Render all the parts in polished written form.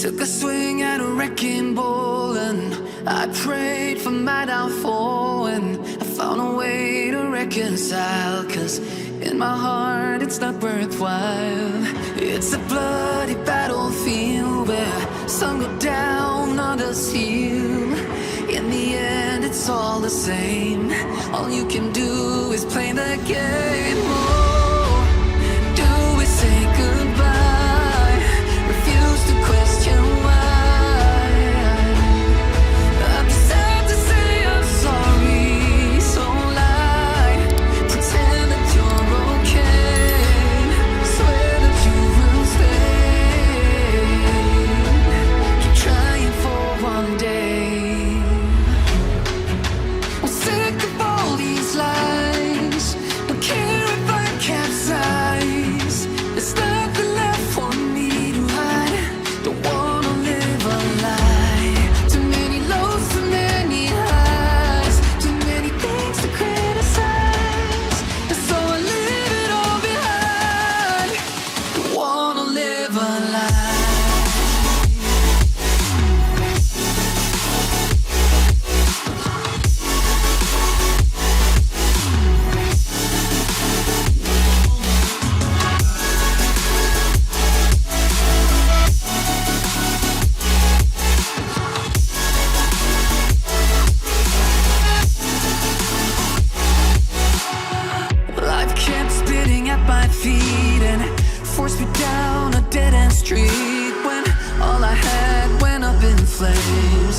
Took a swing at a wrecking ball and I prayed for my downfall, and I found a way to reconcile, 'cause in my heart it's not worthwhile. It's a bloody battlefield where some go down, others heal. In the end it's all the same. All you can do is play the game. Oh, do we say goodbye? Refuse to question why. I'm sad to say I'm sorry, so lie. Pretend that you're okay. Swear that you will stay. Keep trying for one day. I'm sick of all these lies. Don't care if I capsize. There's nothing left for me to hide. Don't wanna live a lie. Too many lows, too many highs. Too many things to criticize. And so I leave it all behind. Don't wanna live a lie. Life kept spitting at my feet and forced me down a dead-end street, when all I had went up in flames,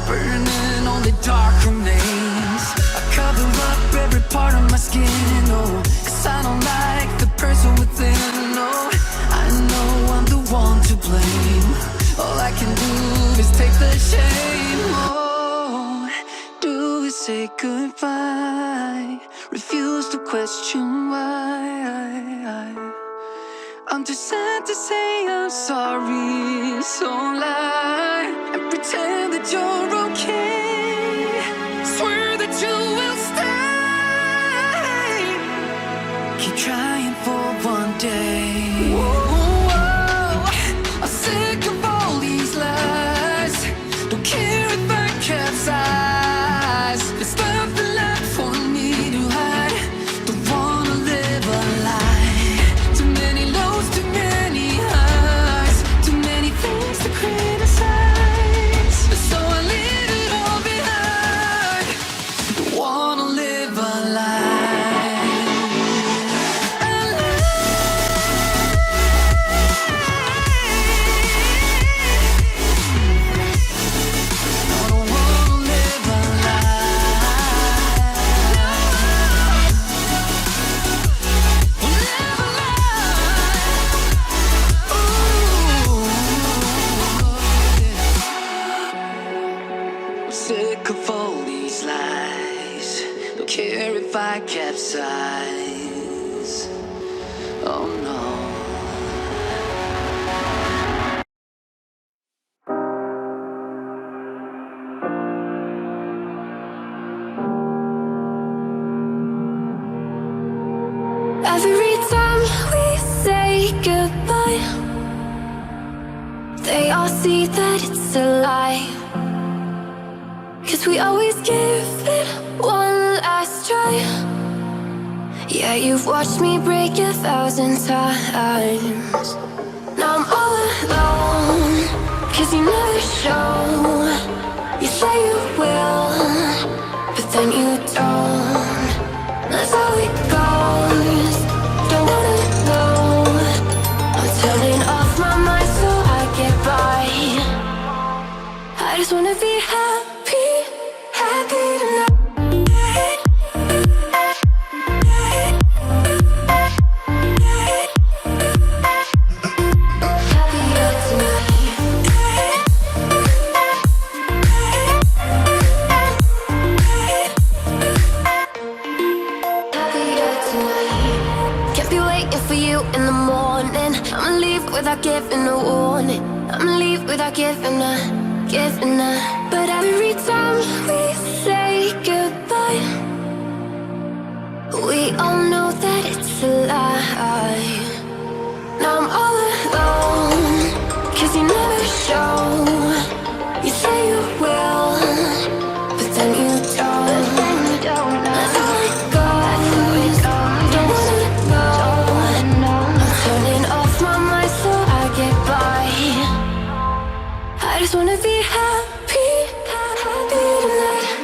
burning only dark remains. I cover up every part of my skin, oh, 'cause I don't like the person within. Oh, I know I'm the one to blame. All I can do is take the shame. Oh, do we say goodbye? Refuse to question why. I'm too sad to say I'm sorry, so lie and pretend that you're okay. Swear that you will stay. Keep trying for one day. Whoa, I'm sick of all these lies. Don't care if I capsize. There's nothing left for me to hide. Don't wanna live a lie. Too many lows, too many highs. Too many things to criticize. So I leave it all behind. Don't wanna live a lie. A lie. No, I don't wanna live a lie. Live a lie. Ooh. I'm sick of all these lies. Don't care if I capsize. Oh no. Every time we say goodbye, they all see that it's a lie. 'Cause we always give it one last try. Yeah, you've watched me break 1,000 times. Now I'm all alone, 'cause you never show. You say you will, but then you don't. That's how it goes. Don't wanna know. I'm turning off my mind so I get by. I just wanna be happy, happy tonight. Happier tonight. Happier tonight. Can't be waiting for you in the morning. I'ma leave without giving a warning. I'ma leave without giving a. But every time we say goodbye, we all know that it's a lie. Now I'm all alone, 'cause you never show. just wanna be happy, happy tonight.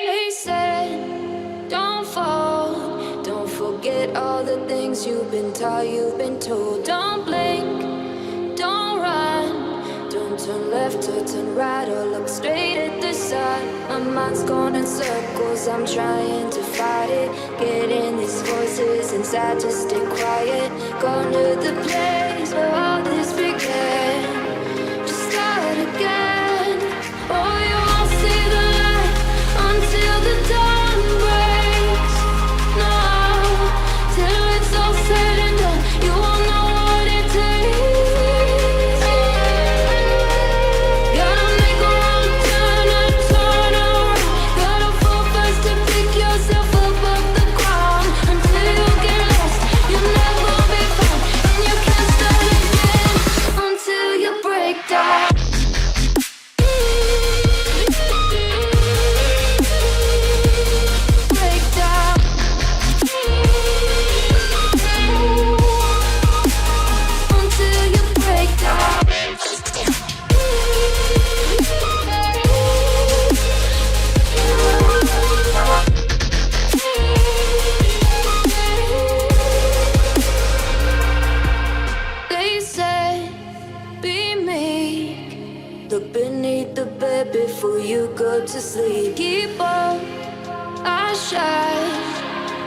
They said, don't fall, don't forget all the things you've been taught, you've been told. Don't blink, don't run, don't turn left or turn right or look straight at the sun. My mind's going in circles, I'm trying to fight it, getting these voices inside to stay quiet. Going to the place where all this began, just start again. Oh, you won't see the light until the dawn breaks. No, till it's all said and done, you won't know what it takes. Gotta make a wrong turn and turn around. Gotta fall fast to pick yourself up off the ground. Until you get lost, you'll never be found, and you can't start again until you break down. They said, be meek, look beneath the bed before you go to sleep. Keep on, I shine.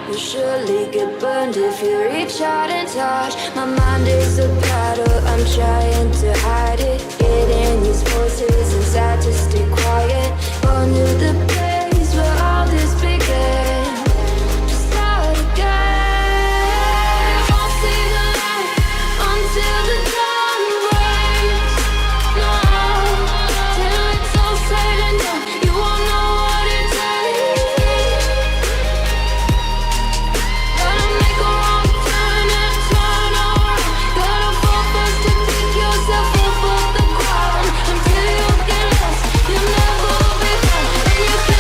You'll surely get burned if you reach out and touch. My mind is a battle, I'm trying to hide it, getting these voices inside to stay quiet. On to the place where all this began, just start again. You won't see the light until the dawn breaks. No, till it's all said and done, you won't know what it takes. Gotta make a wrong turn and turn around. Gotta fall fast to pick yourself up off the ground. Until you get lost, you'll never be found, and you can't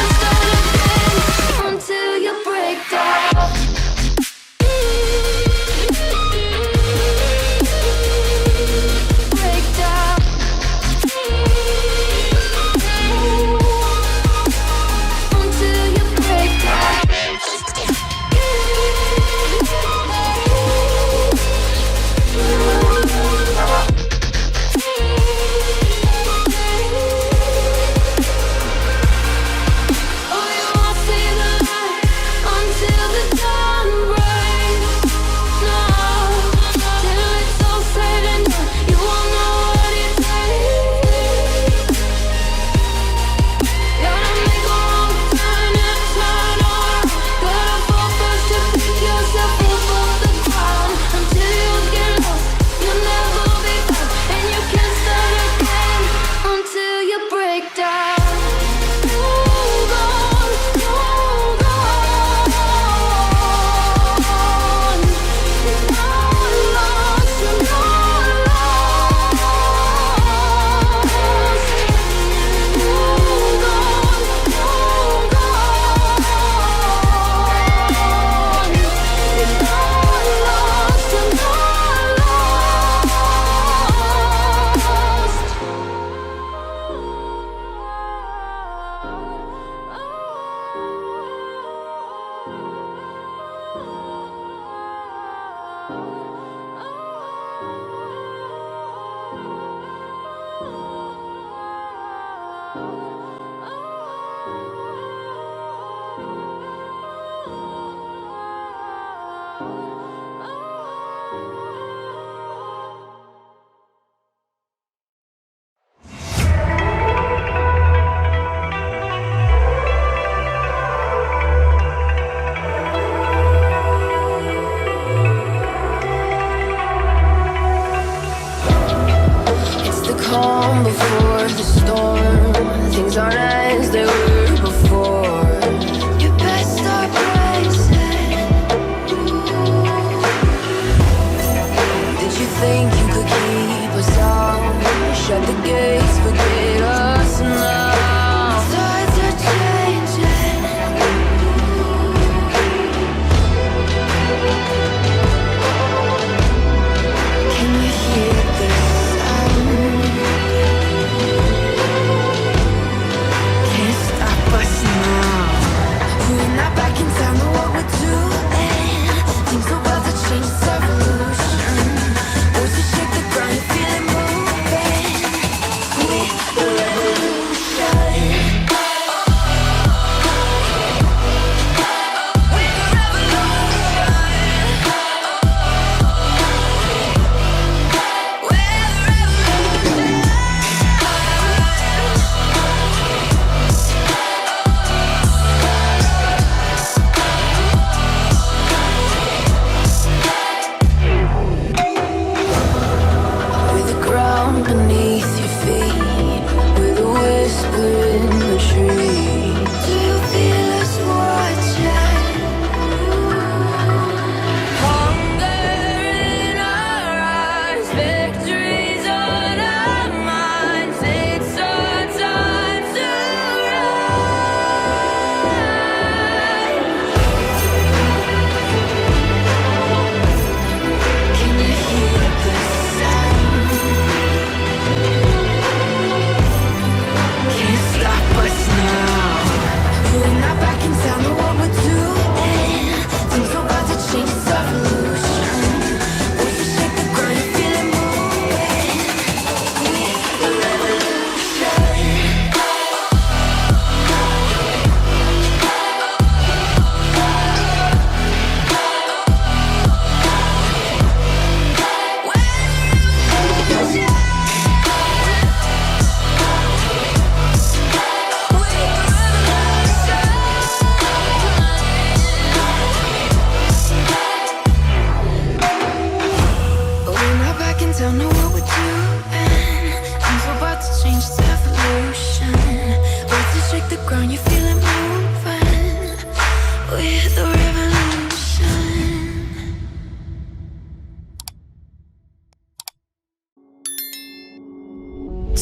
with a revolution.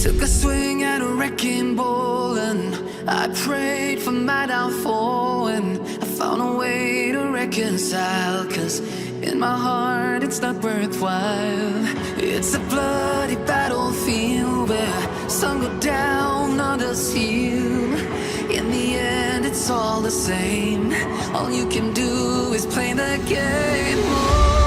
Took a swing at a wrecking ball and I prayed for my downfall, and I found a way to reconcile, 'cause in my heart it's not worthwhile. It's a bloody battlefield where some go down, others heal. In the end it's all the same. All you can do is play the game. Oh.